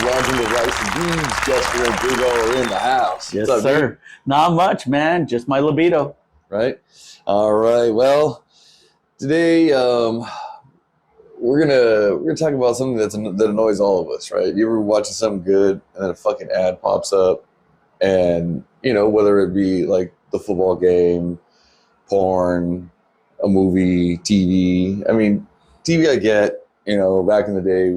Launching the rice and beans. Jester and Big O are in the house. Yes, What's up, sir. dude? Not much, man. Just my libido. Right? All right. Well, today we're gonna talk about something that annoys all of us, right? You ever watching something good and then a fucking ad pops up, and whether it be like the football game, porn, a movie, TV. I mean, TV I get. Back in the day,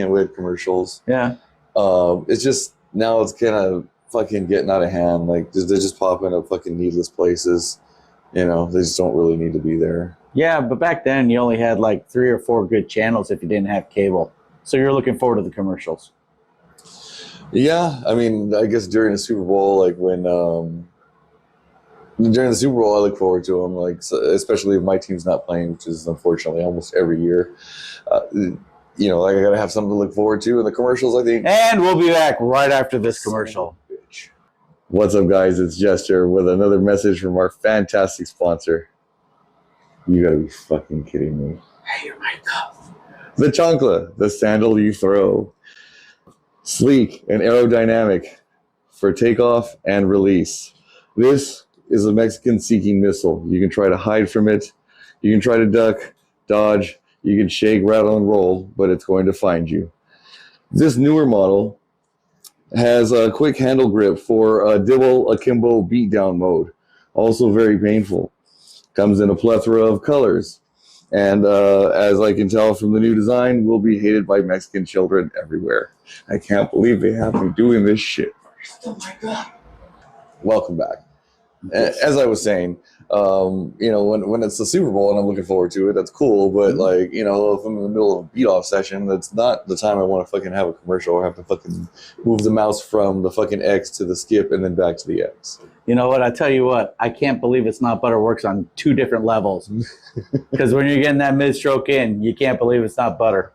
we had commercials. Yeah. It's just now it's kind of fucking getting out of hand. Like they're just popping up fucking needless places. They just don't really need to be there. Yeah, but back then you only had like 3 or 4 good channels if you didn't have cable. So you're looking forward to the commercials. Yeah, I mean, I guess during the Super Bowl, like when during the Super Bowl, I look forward to them. Like especially if my team's not playing, which is unfortunately almost every year. Like I gotta have something to look forward to in the commercials, I think. And we'll be back right after this commercial. What's up, guys? It's Jester with another message from our fantastic sponsor. You gotta be fucking kidding me. Hey, you're right though. The chancla, the sandal you throw. Sleek and aerodynamic for takeoff and release. This is a Mexican-seeking missile. You can try to hide from it. You can try to duck, dodge. You can shake, rattle, and roll, but it's going to find you. This newer model has a quick handle grip for a dibble akimbo beatdown mode. Also very painful. Comes in a plethora of colors. And as I can tell from the new design, will be hated by Mexican children everywhere. I can't believe they have me doing this shit. Oh my God. Welcome back. As I was saying, when it's the Super Bowl and I'm looking forward to it, that's cool. But like, if I'm in the middle of a beat-off session, that's not the time I want to fucking have a commercial or have to fucking move the mouse from the fucking X to the skip and then back to the X. You know what? I tell you what, I can't believe It's Not Butter works on 2 different levels. Because when you're getting that mid-stroke in, you can't believe it's not butter.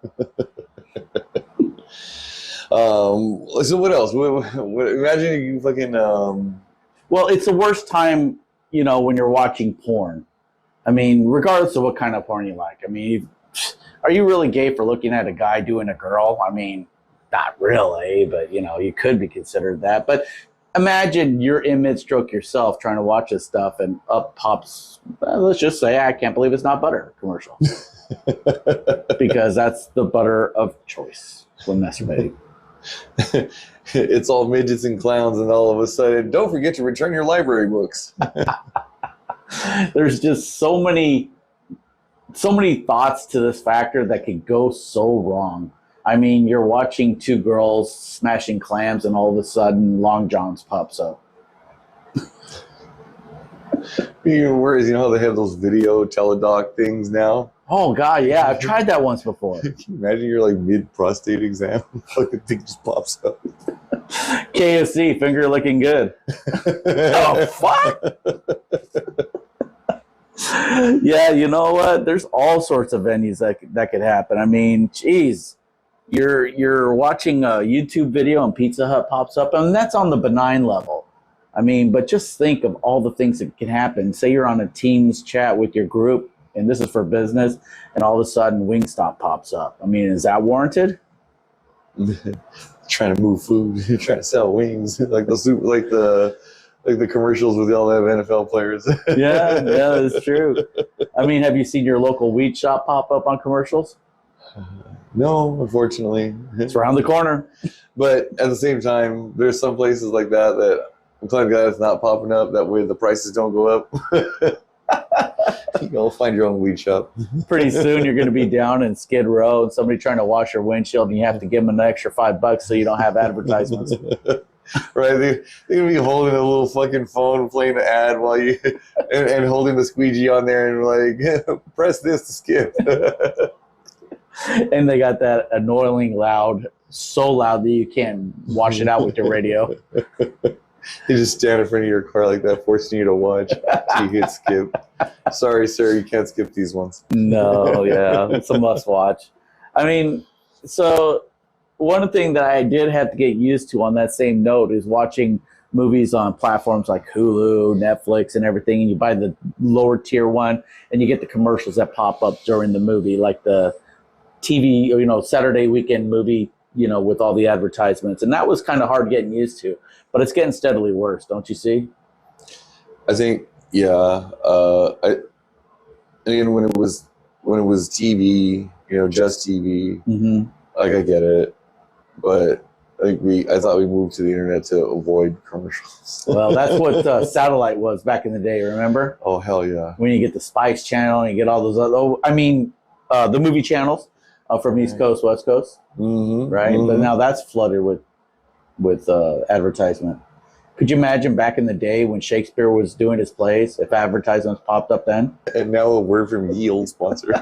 So what else? Imagine you fucking... Well, it's the worst time, when you're watching porn. I mean, regardless of what kind of porn you like. I mean, are you really gay for looking at a guy doing a girl? I mean, not really, but, you could be considered that. But imagine you're in mid-stroke yourself trying to watch this stuff and up pops, let's just say, I can't believe it's not butter commercial. Because that's the butter of choice when masturbating. It's all midgets and clowns, and all of a sudden, don't forget to return your library books. There's just so many thoughts to this factor that could go so wrong. I mean, you're watching 2 girls smashing clams, and all of a sudden, Long John's pops up. Even worse, how they have those video teledoc things now? Oh, God, yeah. I've tried that once before. Can you imagine you're like mid-prostate exam? Fucking thing just pops up. KFC, finger looking good. Oh, fuck! Yeah, you know what? There's all sorts of venues that could happen. I mean, geez. You're watching a YouTube video and Pizza Hut pops up, and that's on the benign level. I mean, but just think of all the things that can happen. Say you're on a Teams chat with your group, and this is for business, and all of a sudden Wingstop pops up. I mean, is that warranted? Trying to move food, trying to sell wings, like the commercials with all the NFL players. Yeah, that's true. I mean, have you seen your local weed shop pop up on commercials? No, unfortunately. It's around the corner. But at the same time, there's some places like that I'm kind of glad it's not popping up. That way the prices don't go up. You'll find your own weed shop. Pretty soon you're going to be down in Skid Row and somebody trying to wash your windshield, and you have to give them an extra $5 so you don't have advertisements. Right, they're going to be holding a little fucking phone playing an ad while you and holding the squeegee on there and like, press this to skip. And they got that annoying loud, so loud that you can't wash it out with your radio. They just stand in front of your car like that, forcing you to watch till you hit skip. Sorry, sir, you can't skip these ones. No, yeah, it's a must watch. I mean, so one thing that I did have to get used to on that same note is watching movies on platforms like Hulu, Netflix, and everything, and you buy the lower tier one, and you get the commercials that pop up during the movie, like the TV, Saturday weekend movie with all the advertisements. And that was kind of hard getting used to. But it's getting steadily worse, don't you see? I think, yeah. Again, when it was TV, just TV, Mm-hmm. like I get it, but I thought we moved to the internet to avoid commercials. Well, that's what satellite was back in the day, remember? Oh, hell yeah. When you get the Spice Channel and you get all those other, the movie channels from East Coast, West Coast, right? But now that's flooded with advertisement. Could you imagine back in the day when Shakespeare was doing his plays, if advertisements popped up then? And now a word from Yield sponsor.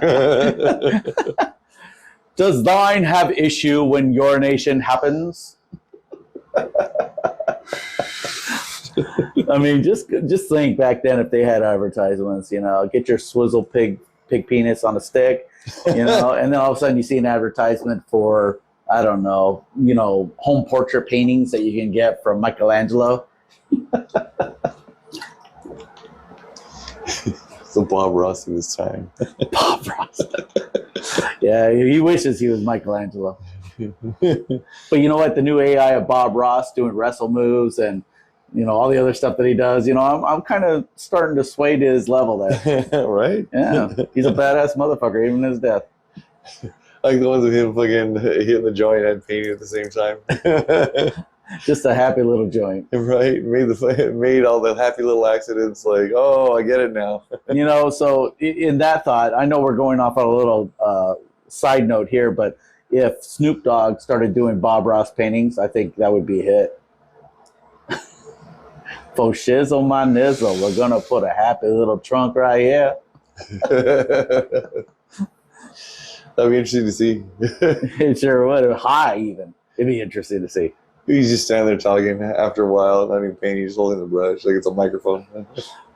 Does thine have issue when urination happens? I mean, just think back then if they had advertisements, get your swizzle pig penis on a stick, and then all of a sudden you see an advertisement for, I don't know, home portrait paintings that you can get from Michelangelo. So Bob Ross in his time. Bob Ross. Yeah, he wishes he was Michelangelo. But you know what? The new AI of Bob Ross doing wrestle moves and all the other stuff that he does. I'm kind of starting to sway to his level there. Right? Yeah, he's a badass motherfucker, even in his death. Like the ones of him fucking hitting the joint and painting at the same time. Just a happy little joint. Right? Made all the happy little accidents like, oh, I get it now. So in that thought, I know we're going off on a little side note here, but if Snoop Dogg started doing Bob Ross paintings, I think that would be a hit. For shizzle my nizzle, we're going to put a happy little trunk right here. That'd be interesting to see. It sure would. High even. It'd be interesting to see. He's just standing there talking after a while, not even painting, he's holding the brush like it's a microphone.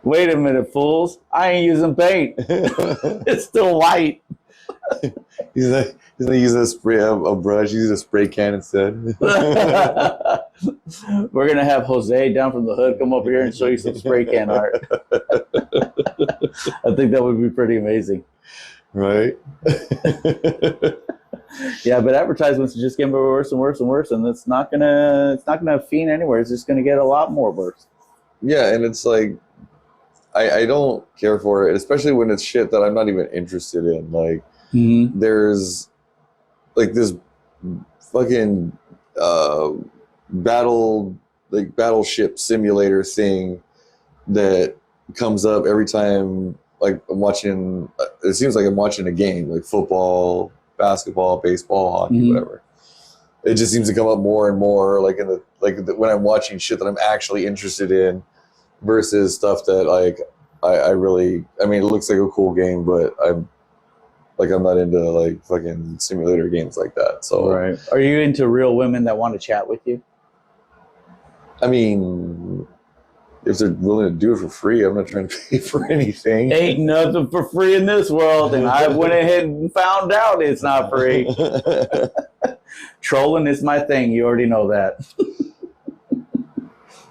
Wait a minute, fools. I ain't using paint. It's still white. He's not using a brush, he's using a spray can instead. We're going to have Jose down from the hood come over here and show you some spray can art. I think that would be pretty amazing. Right? Yeah, but advertisements are just getting worse and worse and worse, and it's not gonna fiend anywhere. It's just gonna get a lot more worse. Yeah, and it's like I don't care for it, especially when it's shit that I'm not even interested in. Like there's like this fucking battleship simulator thing that comes up every time. Like I'm watching, it seems like I'm watching a game, like football, basketball, baseball, hockey, whatever. It just seems to come up more and more, like when I'm watching shit that I'm actually interested in, versus stuff that like I really, I mean, it looks like a cool game, but I'm not into like fucking simulator games like that. So, right. Are you into real women that want to chat with you? I mean, if they're willing to do it for free, I'm not trying to pay for anything. Ain't nothing for free in this world, and I went ahead and found out it's not free. Trolling is my thing. You already know that.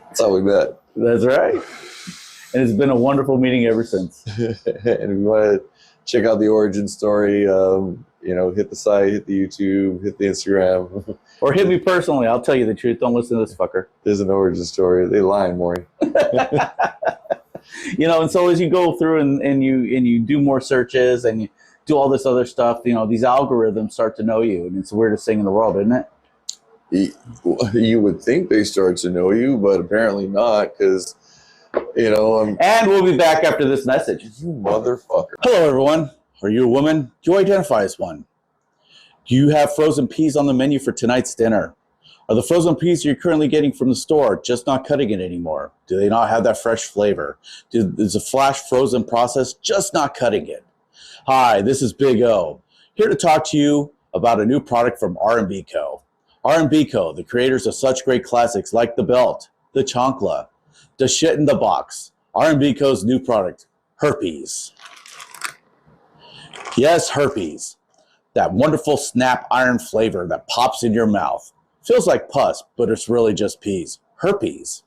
That's how we met. That's right. And it's been a wonderful meeting ever since. And if you want to check out the origin story, hit the site, hit the YouTube, hit the Instagram. Or hit me personally. I'll tell you the truth. Don't listen to this fucker. There's an origin story. They lying, Maury. And so as you go through and you do more searches and you do all this other stuff, these algorithms start to know you, and it's the weirdest thing in the world, isn't it? You would think they start to know you, but apparently not, because, And we'll be back after this message. You motherfucker. Hello, everyone. Are you a woman? Do you identify as one? Do you have frozen peas on the menu for tonight's dinner? Are the frozen peas you're currently getting from the store just not cutting it anymore? Do they not have that fresh flavor? Is the flash frozen process just not cutting it? Hi, this is Big O, here to talk to you about a new product from R&B Co. R&B Co., the creators of such great classics like The Belt, The Chancla, The Shit in the Box. R&B Co.'s new product, Herpes. Yes, herpes. That wonderful snap iron flavor that pops in your mouth. Feels like pus, but it's really just peas. Herpes.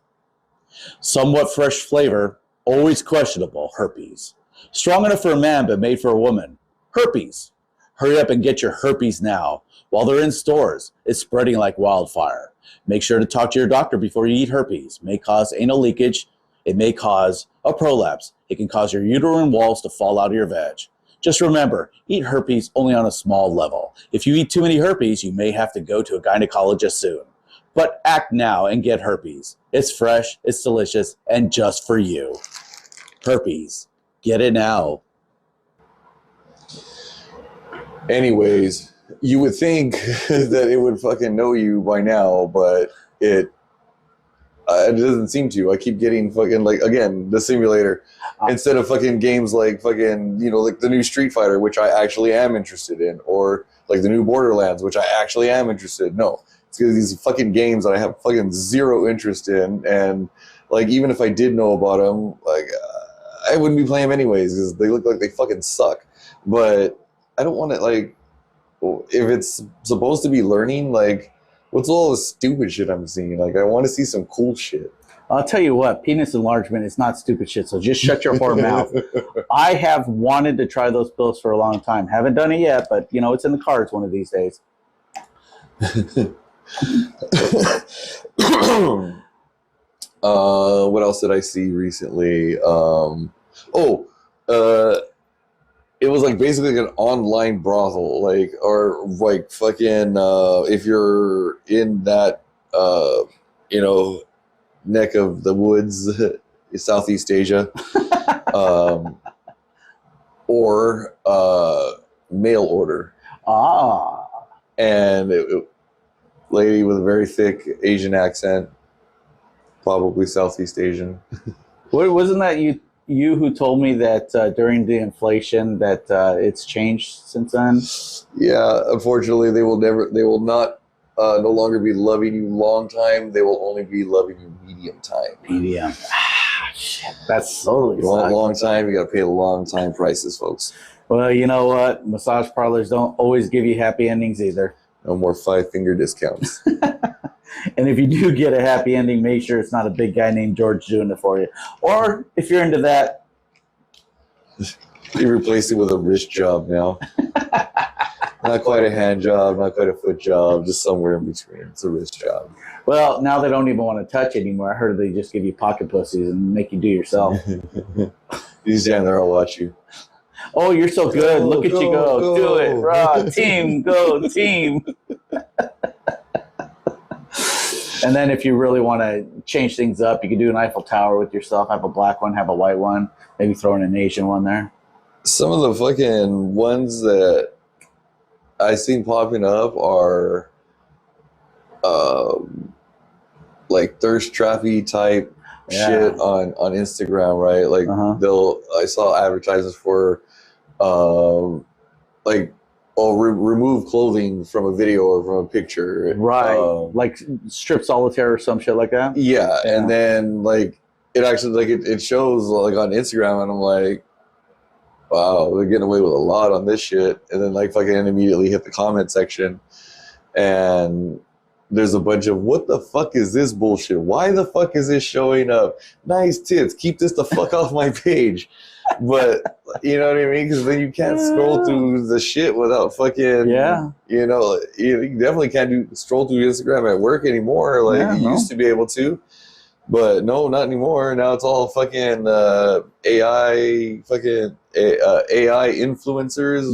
Somewhat fresh flavor, always questionable. Herpes. Strong enough for a man, but made for a woman. Herpes. Hurry up and get your herpes now. While they're in stores, it's spreading like wildfire. Make sure to talk to your doctor before you eat herpes. It may cause anal leakage. It may cause a prolapse. It can cause your uterine walls to fall out of your vag. Just remember, eat herpes only on a small level. If you eat too many herpes, you may have to go to a gynecologist soon. But act now and get herpes. It's fresh, it's delicious, and just for you. Herpes. Get it now. Anyways, you would think that it would fucking know you by now, but it doesn't seem to. I keep getting fucking, like, again, the simulator. Instead of fucking games like fucking, you know, like the new Street Fighter, which I actually am interested in, or like the new Borderlands, which I actually am interested in. No, it's because these fucking games that I have fucking zero interest in, and like even if I did know about them, like I wouldn't be playing them anyways because they look like they fucking suck. But I don't want to, like, if it's supposed to be learning, like, what's all the stupid shit I'm seeing? Like, I want to see some cool shit. I'll tell you what, penis enlargement is not stupid shit, so just shut your whore mouth. I have wanted to try those pills for a long time. Haven't done it yet, but, you know, it's in the cards one of these days. What else did I see recently? It was like basically like an online brothel, like, or like fucking if you're in that you know, neck of the woods, Southeast Asia, or mail order. And lady with a very thick Asian accent, probably Southeast Asian. Wasn't that you who told me that during the inflation that it's changed since then? Yeah, unfortunately, they will not no longer be loving you long time. They will only be loving you medium time. Medium. Shit, that's totally You want a long time, you got to pay long time prices, folks. Well, you know what? Massage parlors don't always give you happy endings either. No more 5-finger discounts. And if you do get a happy ending, make sure it's not a big guy named George doing it for you. Or if you're into that, you replace it with a wrist job now. Not quite a hand job, not quite a foot job, just somewhere in between. It's a wrist job. Well, now they don't even want to touch anymore. I heard they just give you pocket pussies and make you do yourself. You stand there, I'll watch you. Oh, you're so good. Look at you go. Do it. Raw. Team. Go. Team. And then if you really want to change things up, you can do an Eiffel Tower with yourself. Have a black one, have a white one. Maybe throw in an Asian one there. Some of the fucking ones that I seen popping up are like thirst trappy type shit on Instagram, right? Like I saw advertisements for like remove clothing from a video or from a picture, right? Like strip solitaire or some shit like that. Yeah, and then like it actually like it shows like on Instagram, and I'm like, wow, they're getting away with a lot on this shit. And then like fucking immediately hit the comment section, and there's a bunch of, what the fuck is this bullshit? Why the fuck is this showing up? Nice tits. Keep this the fuck off my page. But you know what I mean? Because then you can't scroll through the shit without fucking, you know, you definitely can't stroll through Instagram at work anymore. Like you used to be able to. But no, not anymore. Now it's all fucking AI influencers.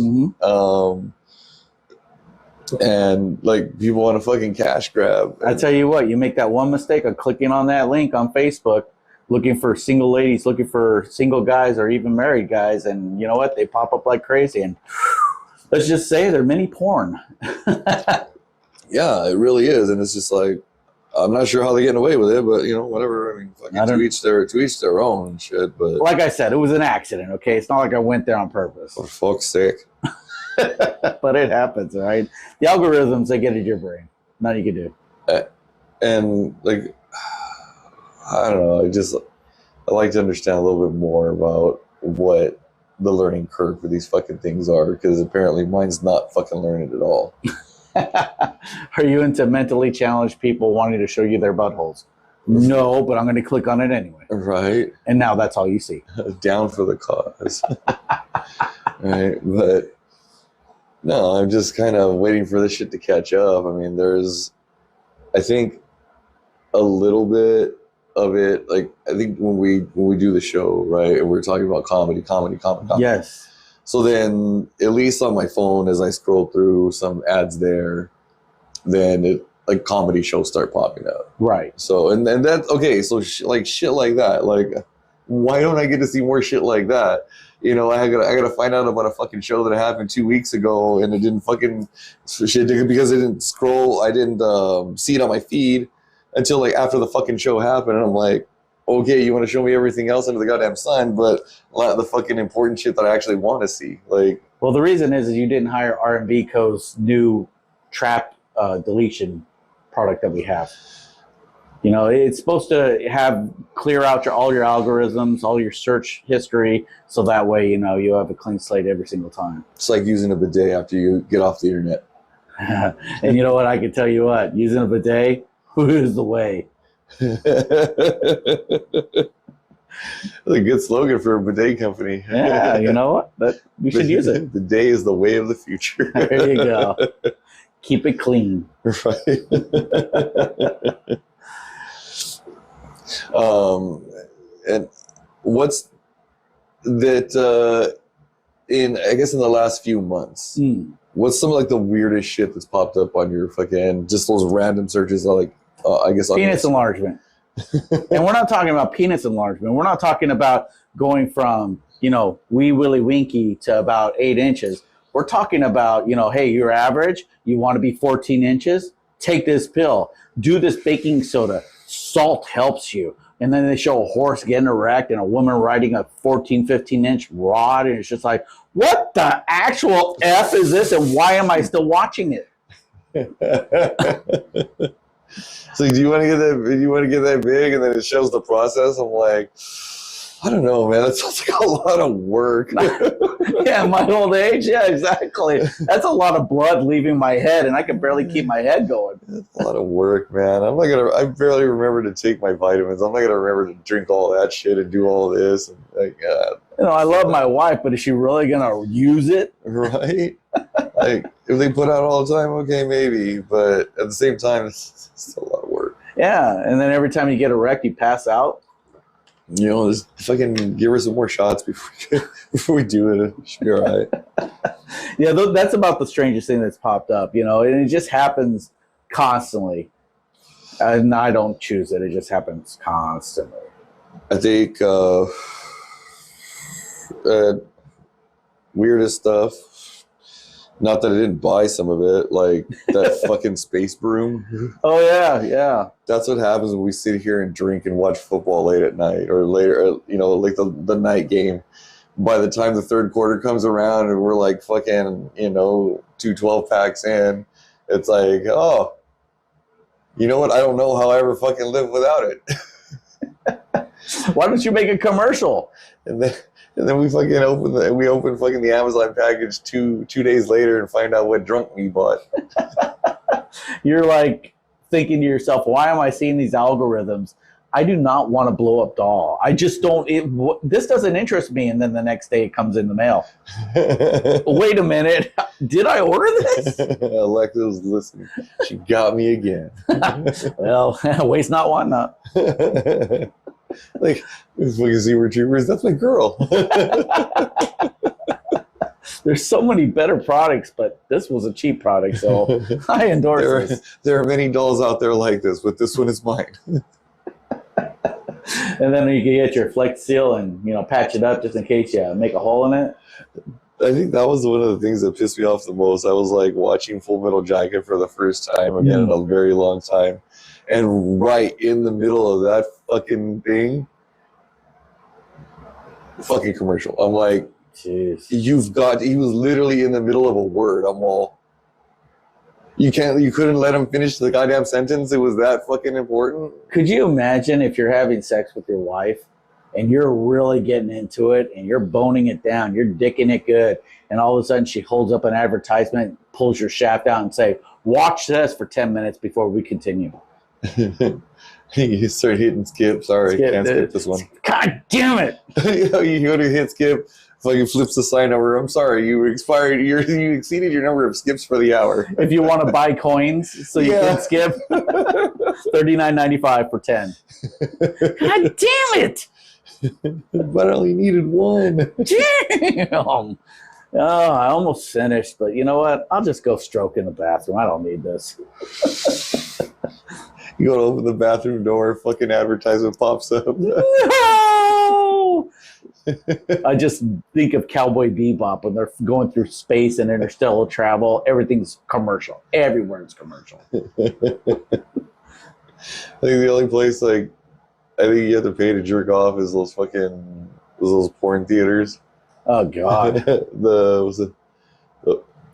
And like people want to fucking cash grab. I tell you what, you make that one mistake of clicking on that link on Facebook, looking for single ladies, looking for single guys or even married guys, and you know what? They pop up like crazy. And let's just say they're mini porn. Yeah, it really is. And it's just like, I'm not sure how they're getting away with it, but you know, whatever. I mean, fucking to each their own and shit. But like I said, it was an accident. Okay, it's not like I went there on purpose. For fuck's sake. But it happens, right? The algorithms, they get at your brain. Nothing you can do. And like, I don't know. I like to understand a little bit more about what the learning curve for these fucking things are, because apparently mine's not fucking learning at all. Are you into mentally challenged people wanting to show you their buttholes? No, but I'm going to click on it anyway. Right. And now that's all you see. Down for the cause. Right. But No, I'm just kind of waiting for this shit to catch up. I mean, I think, a little bit of it. Like, I think when we do the show, right, and we're talking about comedy. Yes. So then, at least on my phone, as I scroll through some ads there, then like comedy shows start popping up. Right. So and that's okay. So like shit like that. Like, why don't I get to see more shit like that? You know, I gotta find out about a fucking show that happened 2 weeks ago, and it didn't fucking shit because it didn't scroll. I didn't see it on my feed until like after the fucking show happened, and I'm like, okay, you want to show me everything else under the goddamn sun, but a lot of the fucking important shit that I actually want to see. Like, well, the reason is you didn't hire R&B Co's new trap deletion product that we have. You know, it's supposed to clear out all your algorithms, all your search history, so that way, you know, you have a clean slate every single time. it's like using a bidet after you get off the internet. And you know what? I can tell you what, using a bidet, who is the way? That's a good slogan for a bidet company. Yeah, you know what? You should use it. Bidet is the way of the future. There you go. Keep it clean. Right. And what's that in the last few months? What's some of like the weirdest shit that's popped up on your fucking just those random searches? Like, penis enlargement. And we're not talking about penis enlargement. We're not talking about going from, you know, wee willy winky to about 8 inches. We're talking about, you know, hey, you're average. You want to be 14 inches? Take this pill. Do this baking soda. Salt helps you. And then they show a horse getting erect and a woman riding a 14, 15-inch rod. And it's just like, what the actual F is this? And why am I still watching it? So do you want to get that? Do you want to get that big, and then it shows the process? I'm like, I don't know, man. That sounds like a lot of work. Yeah, my old age. Yeah, exactly. That's a lot of blood leaving my head, and I can barely keep my head going. That's a lot of work, man. I barely remember to take my vitamins. I'm not gonna remember to drink all that shit and do all this. And like, you know, I love my wife, but is she really gonna use it? Right? Like, if they put out all the time, okay, maybe. But at the same time, it's still a lot of work. Yeah, and then every time you get erect, you pass out. You know, just fucking give her some more shots before we do it. It should be all right. Yeah, that's about the strangest thing that's popped up, you know, and it just happens constantly. And I don't choose it. It just happens constantly. I think weirdest stuff, not that I didn't buy some of it, like that fucking space broom. Oh, yeah. That's what happens when we sit here and drink and watch football late at night or later, you know, like the night game. By the time the third quarter comes around and we're like fucking, you know, 2 12-packs in, it's like, oh, you know what? I don't know how I ever fucking live without it. Why don't you make a commercial? And then we fucking open fucking the Amazon package two days later and find out what drunk we bought. You're like thinking to yourself, why am I seeing these algorithms? I do not want to blow up doll. I just don't. This doesn't interest me. And then the next day it comes in the mail. Wait a minute. Did I order this? Alexa was listening. She got me again. Well, waste not, want not. Like, this fucking Zebra Troopers, that's my girl. There's so many better products, but this was a cheap product, so I endorse this. There are many dolls out there like this, but this one is mine. And then you can get your Flex Seal and, you know, patch it up just in case you make a hole in it. I think that was one of the things that pissed me off the most. I was like watching Full Metal Jacket for the first time again in a very long time. And right in the middle of that fucking thing, fucking commercial. I'm like, jeez. He was literally in the middle of a word. I'm all, you couldn't let him finish the goddamn sentence? It was that fucking important? Could you imagine if you're having sex with your wife and you're really getting into it and you're boning it down, you're dicking it good, and all of a sudden she holds up an advertisement, pulls your shaft out and say, watch this for 10 minutes before we continue. You start hitting skip. Sorry, can't skip this one. God damn it. You go to hit skip. Fucking flips the sign over. I'm sorry, you expired. You exceeded your number of skips for the hour. If you want to buy coins so you can skip, $39.95 for 10. God damn it! But I only needed one. Damn. Oh, I almost finished, but you know what? I'll just go stroke in the bathroom. I don't need this. You go to open the bathroom door, fucking advertisement pops up. No! I just think of Cowboy Bebop when they're going through space and interstellar travel. Everything's commercial. Everywhere's commercial. I think the only place I think you have to pay to jerk off is those porn theaters. Oh God!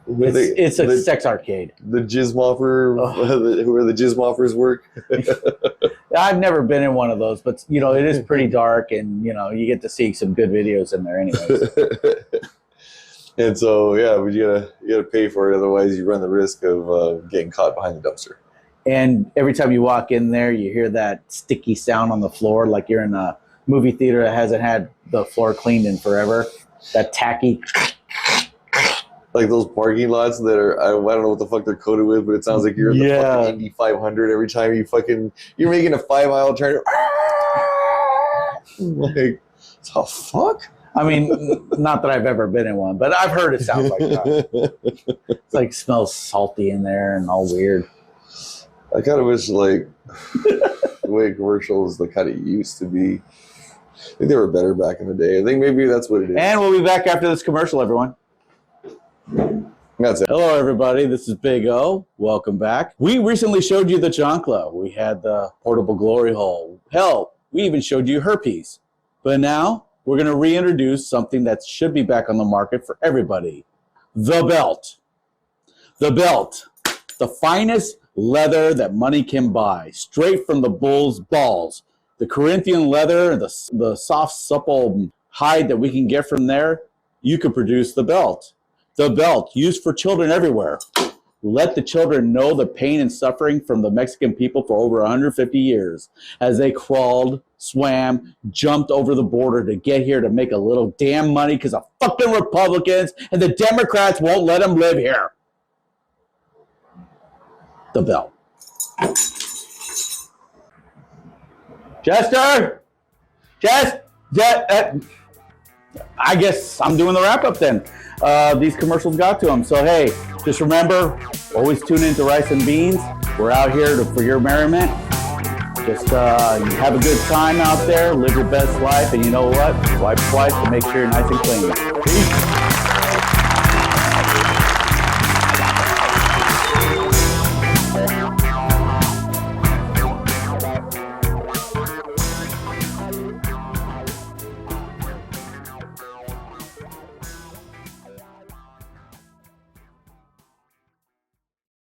It's a sex arcade. The jizz mopper, where the jizz moppers work. I've never been in one of those, but it is pretty dark, and you get to see some good videos in there, anyways. And so, but you gotta pay for it, otherwise you run the risk of getting caught behind the dumpster. And every time you walk in there, you hear that sticky sound on the floor, like you're in a movie theater that hasn't had the floor cleaned in forever. That tacky. Like those parking lots that are, I don't know what the fuck they're coated with, but it sounds like you're in the fucking Indy 500 every time you're making a 5-mile turn. Like, the fuck? I mean, not that I've ever been in one, but I've heard it sounds like that. It's like smells salty in there and all weird. I kind of wish, like, the way commercials kind of used to be. I think they were better back in the day. I think maybe that's what it is. And we'll be back after this commercial, everyone. That's it. Hello, everybody. This is Big O. Welcome back. We recently showed you the chancla. We had the portable glory hole. Hell, we even showed you herpes. But now we're going to reintroduce something that should be back on the market for everybody. The belt. The belt. The finest leather that money can buy. Straight from the bull's balls. The Corinthian leather, the soft, supple hide that we can get from there, you could produce the belt. The belt, used for children everywhere. Let the children know the pain and suffering from the Mexican people for over 150 years as they crawled, swam, jumped over the border to get here to make a little damn money because of fucking Republicans and the Democrats won't let them live here. The belt. Chester? I guess I'm doing the wrap-up then. These commercials got to them. So, hey, just remember, always tune into Rice and Beans. We're out here for your merriment. Just have a good time out there. Live your best life. And you know what? Wipe twice to make sure you're nice and clean. Peace.